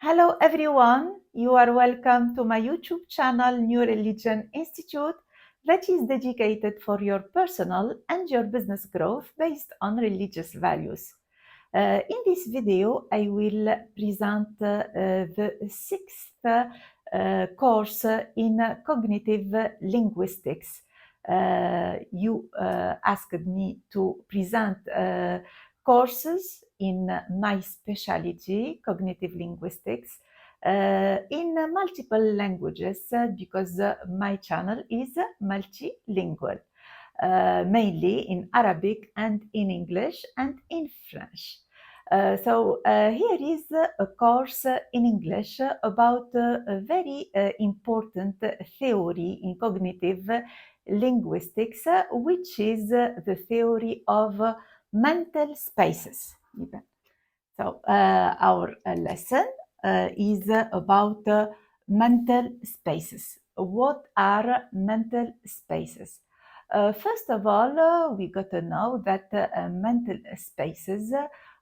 Hello everyone, you are welcome to my YouTube channel New Religion Institute that is dedicated for your personal and your business growth based on religious values. In this video, I will present the sixth course in cognitive linguistics. You asked me to present courses in my specialty, cognitive linguistics, in multiple languages because my channel is multilingual, mainly in Arabic and in English and in French. So here is a course in English about a very important theory in cognitive linguistics, which is the theory of mental spaces. So our lesson is about mental spaces. What are mental spaces? First of all, we got to know that mental spaces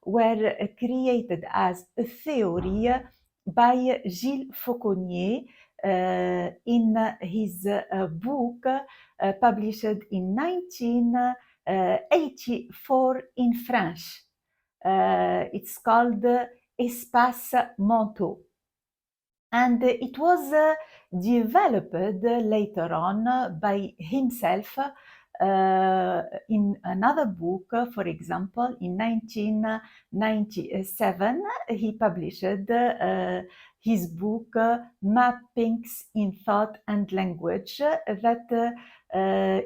were created as a theory by Gilles Fauconnier in his book published in 1984 in French. It's called Espaces Mentaux. And it was developed later on by himself in another book. For example, in 1997, he published his book Mappings in Thought and Language that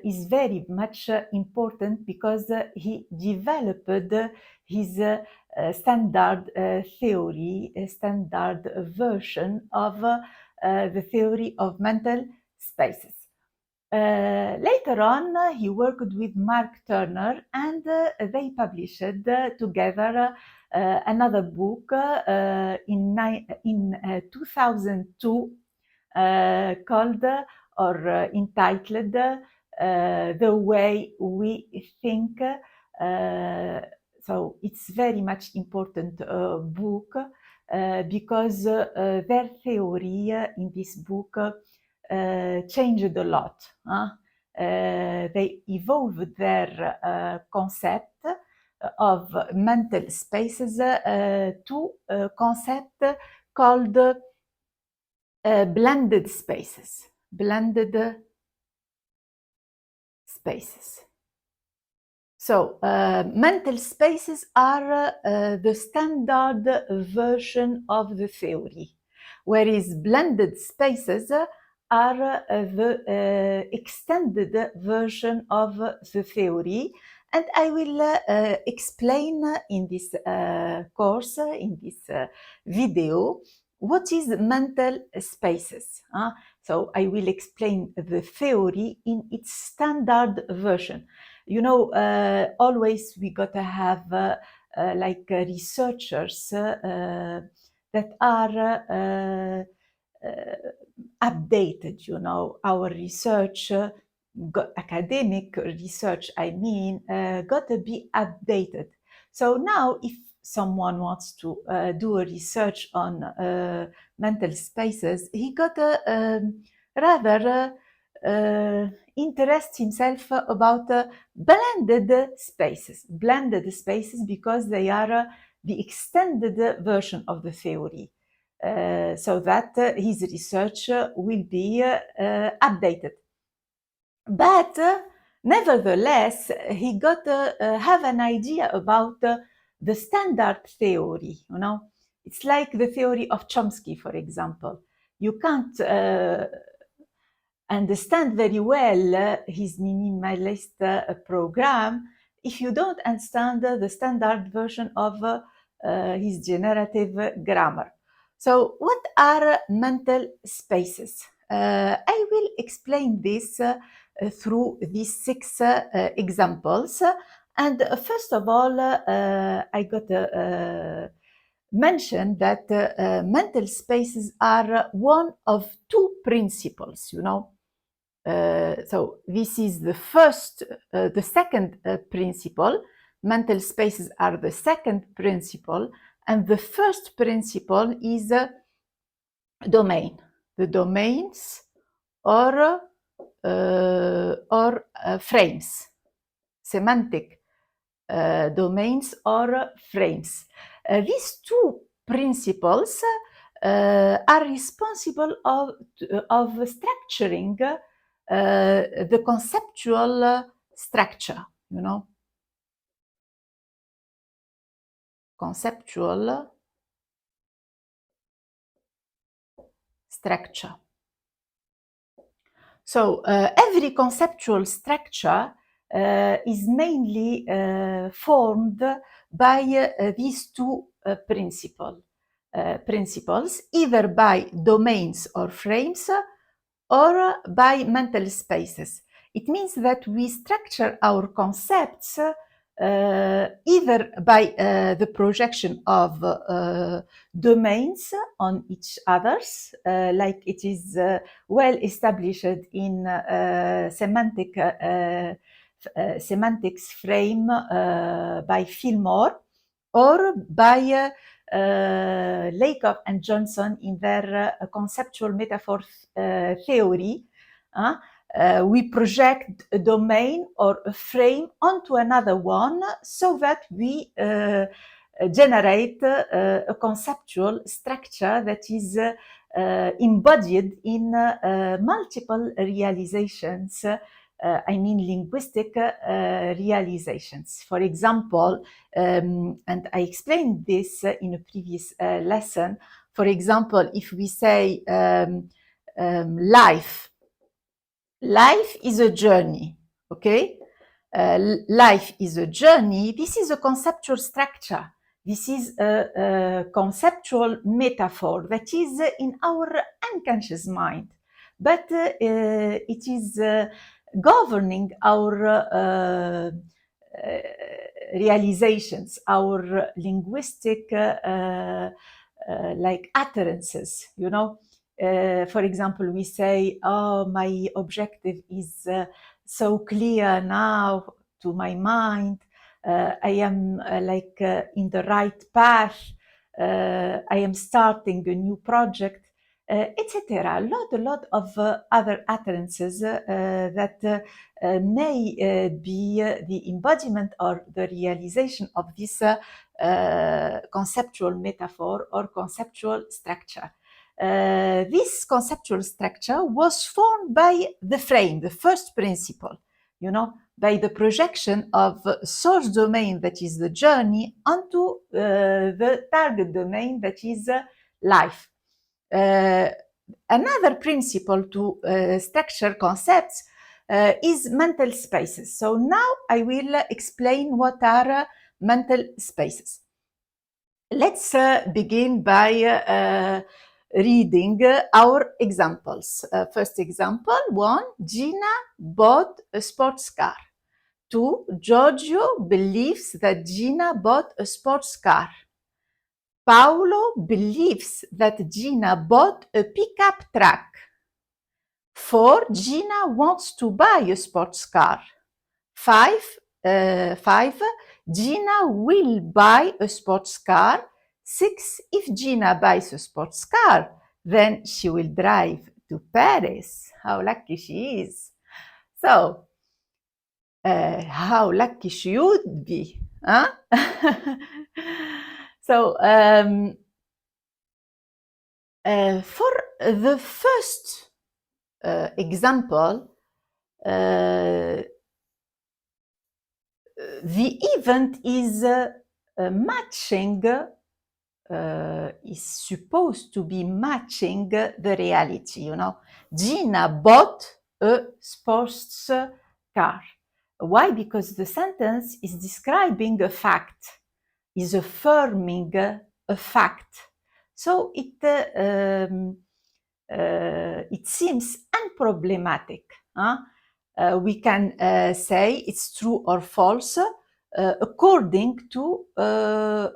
is very much important because he developed his standard theory, a standard version of the theory of mental spaces. Later on, he worked with Mark Turner and they published together another book in 2002 called or entitled The Way We Think. So it's very much important book because their theory in this book changed a lot. They evolved their concept of mental spaces to a concept called blended spaces. Blended spaces. So mental spaces are the standard version of the theory, whereas blended spaces are the extended version of the theory. And I will explain in this course, in this video, what is mental spaces. So I will explain the theory in its standard version. You know, always we got to have like researchers that are updated. You know, our research, academic research, I mean, got to be updated. So now, if someone wants to do a research on mental spaces, he got to rather interest himself about blended spaces because they are the extended version of the theory, so that his research will be updated. But nevertheless, he got to have an idea about the standard theory. You know, it's like the theory of Chomsky, for example. You can't understand very well his minimalist program if you don't understand the standard version of his generative grammar. So what are mental spaces? I will explain this through these 6 examples. And first of all, I got to mention that mental spaces are one of 2 principles, you know. So this is the second principle. mental spaces are the second principle, and the first principle is domain. The domains or frames, semantic domains or frames. These two principles are responsible of structuring the conceptual structure, conceptual structure. So every conceptual structure is mainly formed by these two principles, either by domains or frames or by mental spaces. It means that we structure our concepts either by the projection of domains on each others, like it is well established in semantics frame by Fillmore, or by Lakoff and Johnson in their conceptual metaphor theory. We project a domain or a frame onto another one so that we generate a conceptual structure that is embodied in multiple realizations. I mean linguistic realizations. For example, and I explained this in a previous lesson. For example, if we say life is a journey, okay? Life is a journey. This is a conceptual structure. This is a conceptual metaphor that is in our unconscious mind, but it is governing our realizations, our linguistic like utterances, for example, we say, oh, my objective is so clear now to my mind. I am in the right path. I am starting a new project, etc. A lot of other utterances that may be the embodiment or the realization of this conceptual metaphor or conceptual structure. This conceptual structure was formed by the frame, the first principle, by the projection of source domain, that is the journey, onto the target domain, that is life. Another principle to structure concepts is mental spaces. So now I will explain what are mental spaces. Let's begin by reading our examples. First example, 1, Gina bought a sports car. 2, Giorgio believes that Gina bought a sports car. Paolo believes that Gina bought a pickup truck. 4, Gina wants to buy a sports car. 5, Gina will buy a sports car. 6, if Gina buys a sports car, then she will drive to Paris. How lucky she is. So, how lucky she would be, huh? So, for the first example, the event is matching, is supposed to be matching the reality, Gina bought a sports car. Why? Because the sentence is describing a fact, is affirming a fact. So it seems unproblematic. We can say it's true or false according to the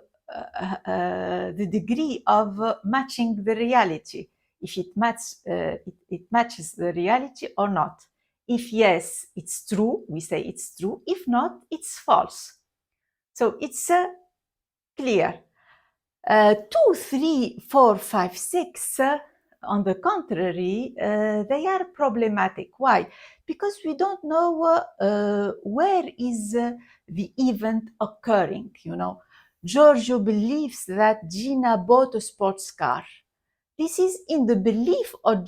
degree of matching the reality. If it matches the reality or not. If yes, it's true, we say it's true. If not, it's false. So it's clear. 2, 3, 4, 5, 6, on the contrary, they are problematic. Why? Because we don't know where is the event occurring. Giorgio believes that Gina bought a sports car. This is in the belief of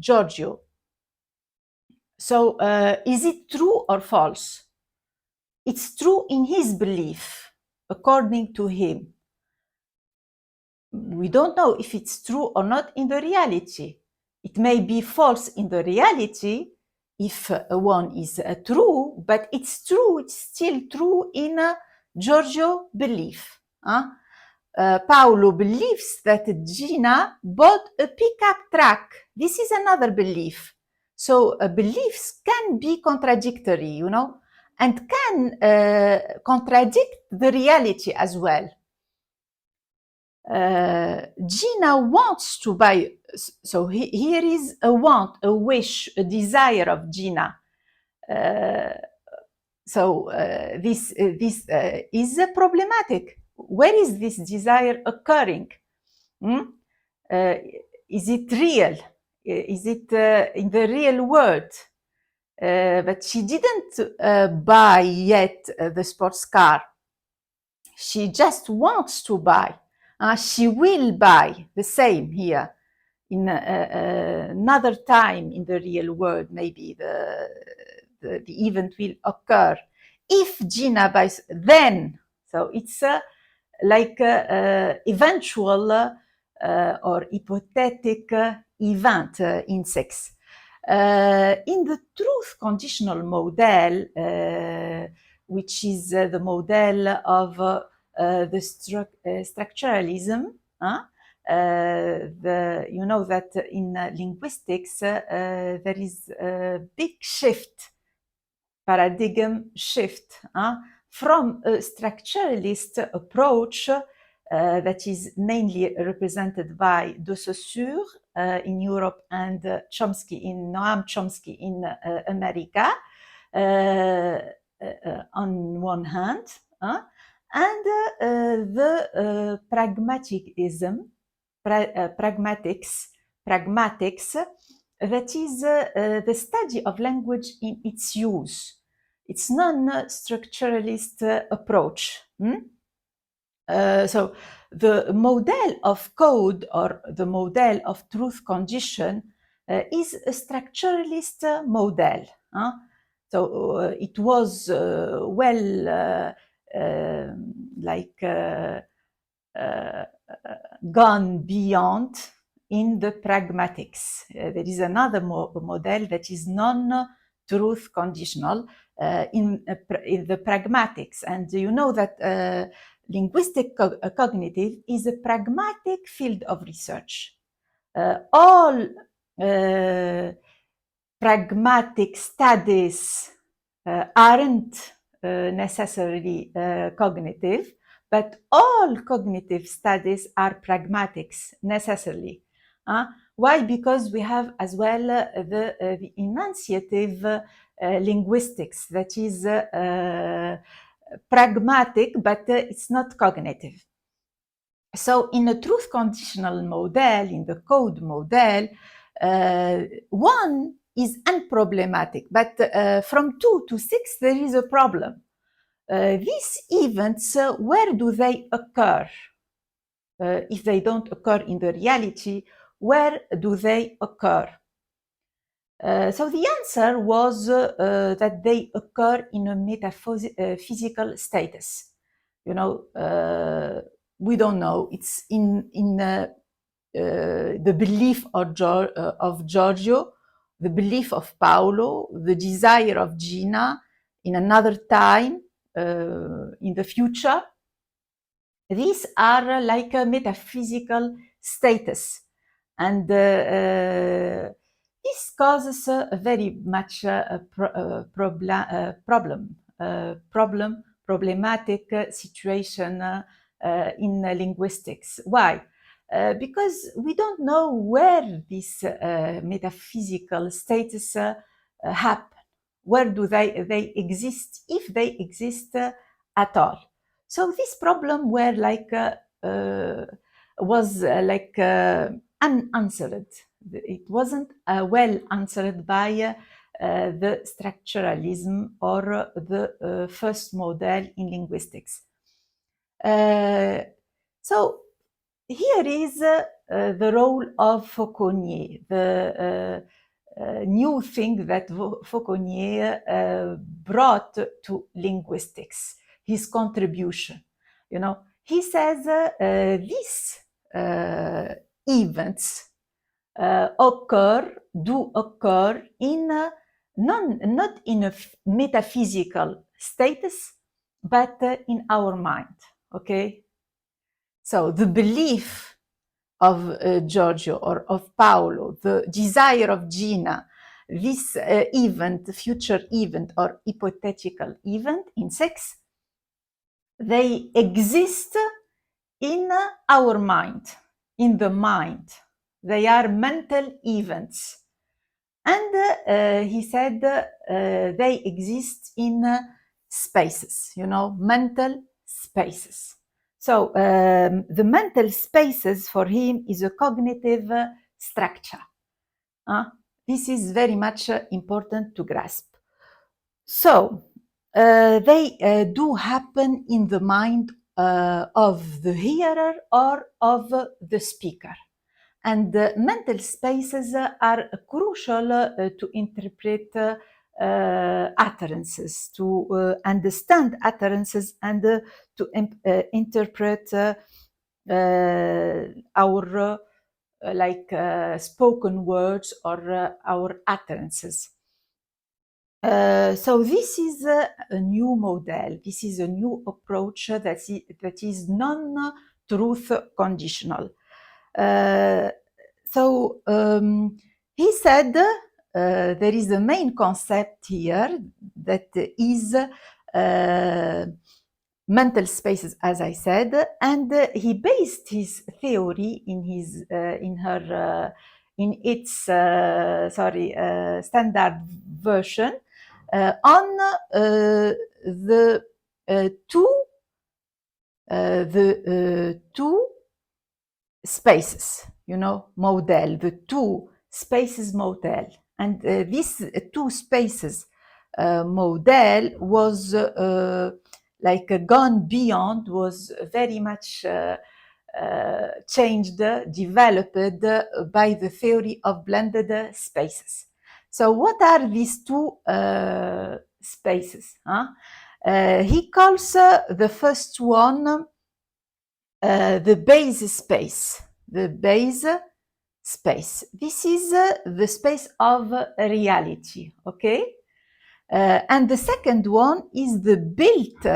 Giorgio. So is it true or false? It's true in his belief, according to him. We don't know if it's true or not in the reality. It may be false in the reality if one is true, but it's true, it's still true in Giorgio belief. Paolo believes that Gina bought a pickup truck. This is another belief. So beliefs can be contradictory, and can contradict the reality as well. Gina wants to buy, so here is a want, a wish, a desire of Gina. This is problematic. Where is this desire occurring? Is it real? Is it in the real world? But she didn't buy yet the sports car. She just wants to buy. She will buy the same here. In another time in the real world, maybe the event will occur. If Gina buys, then, so it's like eventual or hypothetic event in sex. In the truth conditional model, which is the model of the structuralism, you know that in linguistics there is a big shift, paradigm shift, from a structuralist approach that is mainly represented by de Saussure in Europe and Noam Chomsky in America, on one hand, and the pragmatics, that is the study of language in its use. It's non-structuralist approach. So the model of code or the model of truth condition is a structuralist model. So it was gone beyond in the pragmatics. There is another model that is non-truth conditional in the pragmatics. And you know that linguistic cognitive is a pragmatic field of research. All pragmatic studies aren't necessarily cognitive, but all cognitive studies are pragmatics necessarily. Why? Because we have as well the enunciative linguistics that is pragmatic, but it's not cognitive. So in a truth conditional model, in the code model, one is unproblematic, but from 2 to 6 there is a problem. These events, where do they occur? If they don't occur in the reality, where do they occur? So the answer was that they occur in a metaphysical status. We don't know. It's in the belief of Giorgio, the belief of Paolo, the desire of Gina in another time, in the future. These are like a metaphysical status. And this causes a very much problematic situation in linguistics. Why? Because we don't know where this metaphysical status happen. Where do they exist, if they exist at all? So this problem were was unanswered. It wasn't well answered by the structuralism or the first model in linguistics. So here is the role of Fauconnier, the new thing that Fauconnier brought to linguistics, his contribution. You know, he says these events do occur in not in a metaphysical status, but in our mind. Okay, so the belief of Giorgio or of Paolo, the desire of Gina, this event, future event or hypothetical event in sex, they exist in our mind, in the mind. They are mental events. And he said they exist in spaces, you know, mental spaces. So the mental spaces for him is a cognitive structure. This is very much important to grasp. So they do happen in the mind of the hearer or of the speaker. And mental spaces are crucial to interpret utterances, to understand utterances, and to interpret our spoken words or our utterances. So this is a new model. This is a new approach that is non-truth conditional. So he said there is a main concept here that is mental spaces, as I said, and he based his theory in its standard version on the two spaces, you know, model, the two spaces model. And this two spaces model was gone beyond, was very much changed, developed by the theory of blended spaces. So what are these two spaces? He calls the first one the base space. The base space. This is the space of reality, okay? And the second one is the built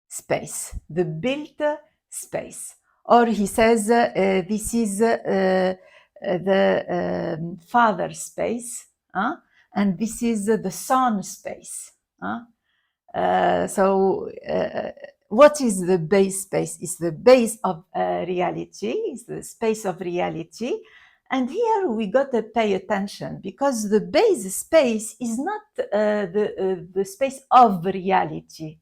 space. The built space. Or he says this is the father space, and this is the son space. What is the base space? It's the base of reality, it's the space of reality. And here we got to pay attention, because the base space is not the space of reality.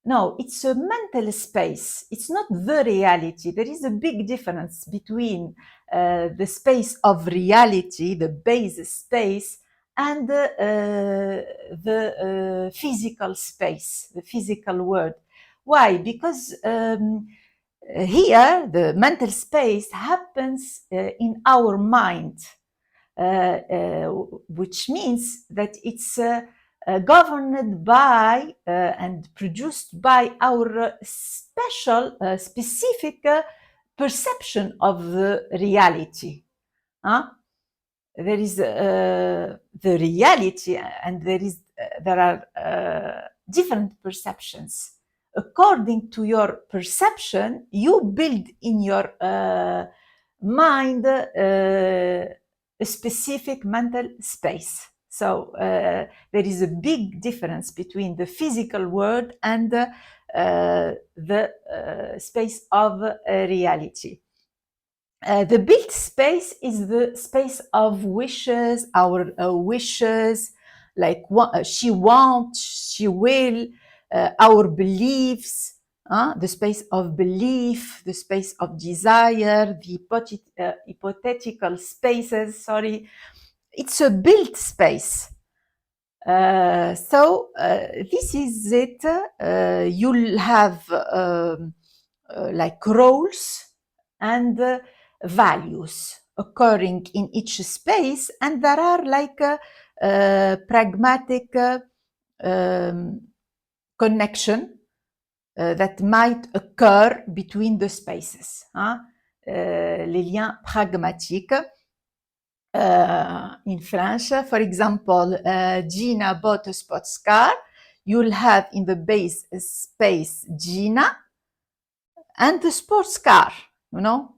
No, it's a mental space. It's not the reality. There is a big difference between the space of reality, the base space, and the physical space, the physical world. Why? Because here the mental space happens in our mind, which means that it's governed by and produced by our specific perception of the reality. There is the reality, and there are different perceptions. According to your perception, you build in your mind a specific mental space. So there is a big difference between the physical world and the space of reality. The built space is the space of wishes, our wishes, like she wants, she will. our beliefs, the space of belief, the space of desire, the hypothetical spaces, sorry. It's a built space. So this is it. You'll have like roles and values occurring in each space, and there are like pragmatic connection that might occur between the spaces. Les liens pragmatiques. In French, for example, Gina bought a sports car. You'll have in the base space Gina and the sports car, you know.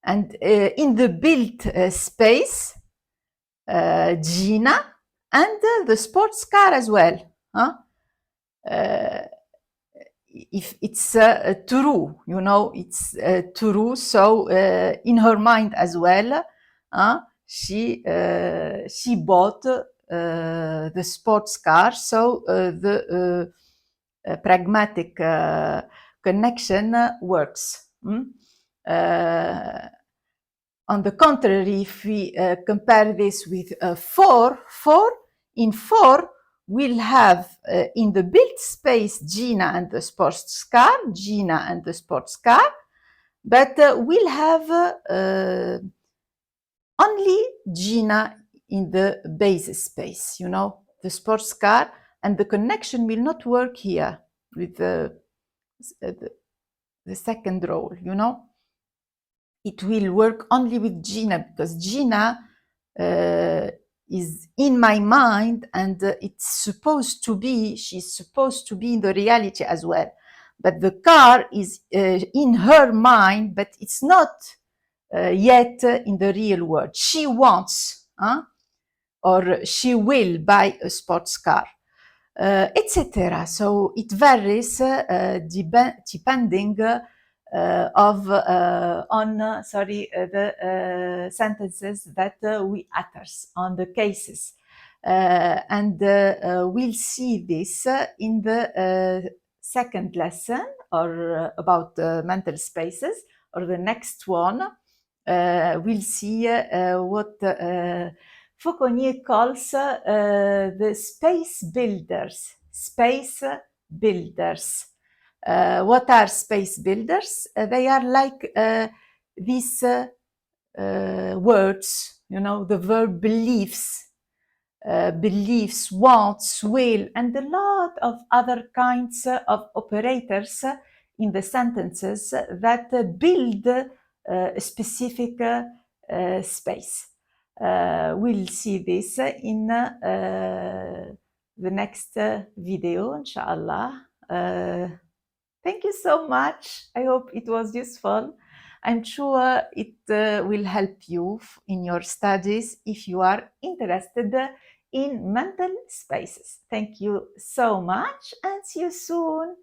And in the built space, Gina and the sports car as well. If it's true, you know, it's true. So in her mind as well, she bought the sports car. So the pragmatic connection works. On the contrary, if we compare this with 4, in 4, we'll have in the built space Gina and the sports car, Gina and the sports car, but we'll have only Gina in the base space, you know, the sports car, and the connection will not work here with the second role, you know. It will work only with Gina because Gina is in my mind, and she's supposed to be in the reality as well. But the car is in her mind, but it's not yet in the real world. She wants, or she will buy a sports car, etc. So it varies depending on the sentences that we utter, on the cases. And we'll see this in the second lesson, or about mental spaces, or the next one. We'll see what Fauconnier calls the space builders. Space builders. What are space builders? They are like these words, you know, the verb beliefs, beliefs, wants, will, and a lot of other kinds of operators in the sentences that build a specific space. We'll see this in the next video, inshallah. Thank you so much. I hope it was useful. I'm sure it will help you in your studies if you are interested in mental spaces. Thank you so much and see you soon.